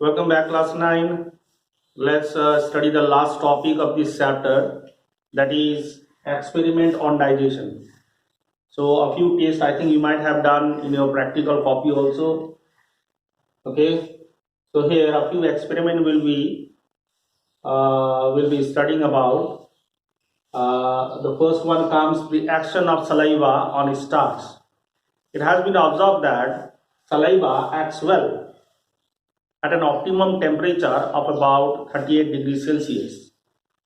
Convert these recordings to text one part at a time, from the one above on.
Welcome back, class 9. Let's study the last topic of this chapter, that is experiment on digestion. So a few tests I think you might have done in your practical copy also. Okay. So here a few experiment will be studying about. The first one comes the action of saliva on starch. It has been observed that saliva acts well at an optimum temperature of about 38 degrees Celsius.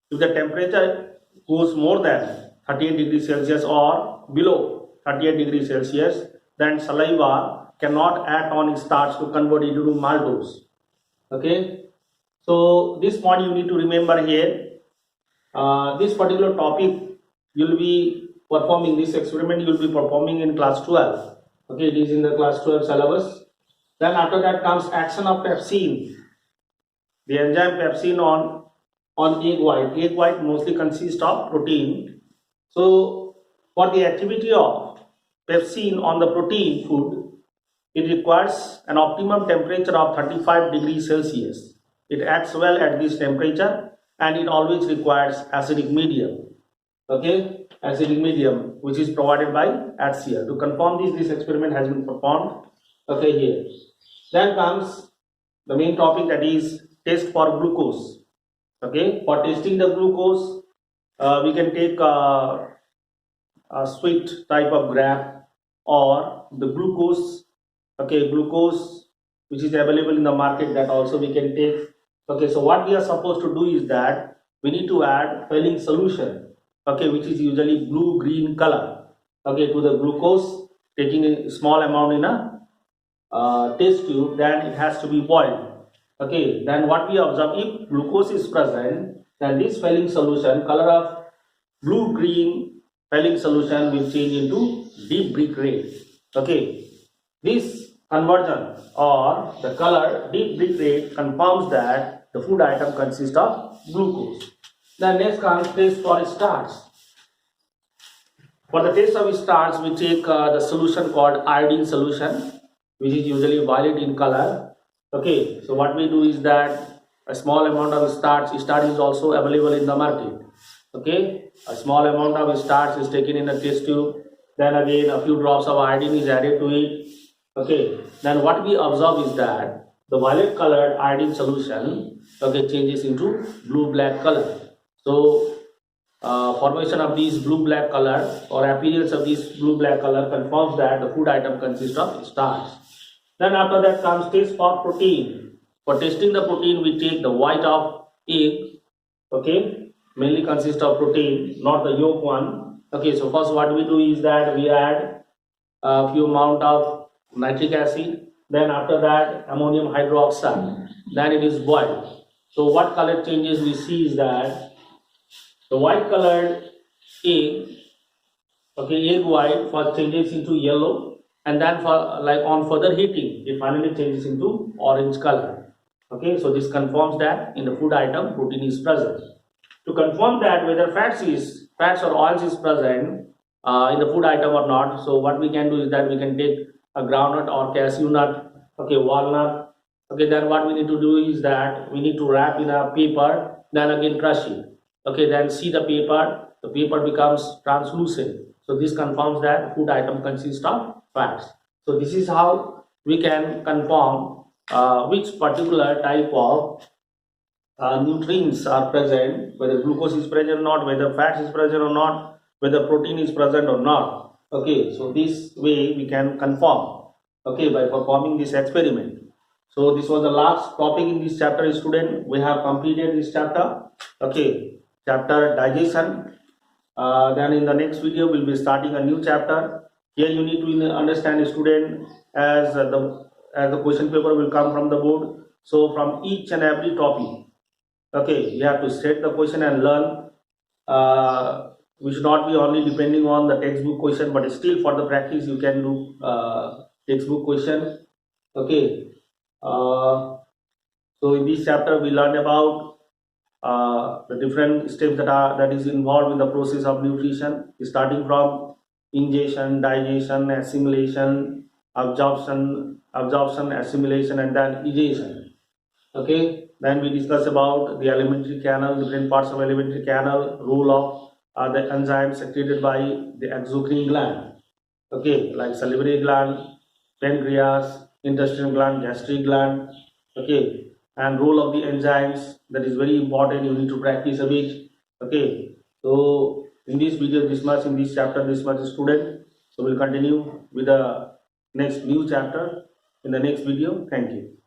If the temperature goes more than 38 degrees Celsius or below 38 degrees Celsius, then saliva cannot act on starch to convert it into maltose. Okay, so this point you need to remember here. This particular topic you'll be performing, this experiment you'll be performing in class 12. Okay, it is in the class 12 syllabus. Then after that comes action of pepsin, the enzyme pepsin on egg white. Egg white mostly consists of protein. So for the activity of pepsin on the protein food, it requires an optimum temperature of 35 degrees Celsius. It acts well at this temperature and it always requires acidic medium. Okay, acidic medium which is provided by HCl. To confirm this experiment has been performed. Okay, here. Then comes the main topic, that is test for glucose. Okay, for testing the glucose, we can take a sweet type of graph or the glucose. Okay, glucose which is available in the market, that also we can take. Okay, so what we are supposed to do is that we need to add Fehling solution. Okay, which is usually blue green color. Okay, to the glucose, taking a small amount in a test tube, then it has to be boiled. Okay, then what we observe, if glucose is present, then this Fehling solution, color of blue green Fehling solution will change into deep brick red. Okay, this conversion or the color deep brick red confirms that the food item consists of glucose. Then next comes test for starch. For the test of starch, we take the solution called iodine solution, which is usually violet in color. Okay, so what we do is that a small amount of starch is also available in the market. Okay, a small amount of starch is taken in a test tube, then again a few drops of iodine is added to it. Okay, then what we observe is that the violet colored iodine solution, okay, changes into blue black color. So formation of these blue black color or appearance of this blue black color confirms that the food item consists of starch. Then after that comes test for protein. For testing the protein, we take the white of egg. Okay, mainly consists of protein, not the yolk one. Okay, so first what we do is that we add a few amount of nitric acid. Then after that ammonium hydroxide. Then it is boiled. So what color changes we see is that the white colored egg, okay, egg white first changes into yellow, and then for like on further heating it finally changes into orange color. Okay, so this confirms that in the food item protein is present. To confirm that whether fats or oils is present in the food item or not, so what we can do is that we can take a groundnut or cashew nut, okay, walnut. Okay, then what we need to do is that we need to wrap in a paper, then again crush it. Okay, then see the paper becomes translucent. So this confirms that food item consists of fats. So this is how we can confirm which particular type of nutrients are present, whether glucose is present or not, whether fats is present or not, whether protein is present or not. Okay, so this way we can confirm, okay, by performing this experiment. So this was the last topic in this chapter, student. We have completed this chapter. Okay, chapter digestion. Then in the next video we'll be starting a new chapter. Here you need to understand, student, as the question paper will come from the board. So from each and every topic, okay, you have to set the question and learn. We should not be only depending on the textbook question, but still for the practice you can do textbook question. Okay, so in this chapter we learned about the different steps that is involved in the process of nutrition, starting from ingestion, digestion, assimilation, absorption, assimilation, and then egestion. Okay, then we discuss about the alimentary canal, different parts of alimentary canal, role of the enzymes secreted by the exocrine gland. Okay, like salivary gland, pancreas, intestinal gland, gastric gland. Okay, and role of the enzymes, that is very important. You need to practice a bit. Okay, so in this video, this much, in this chapter, this much student. So we'll continue with the next new chapter in the next video. Thank you.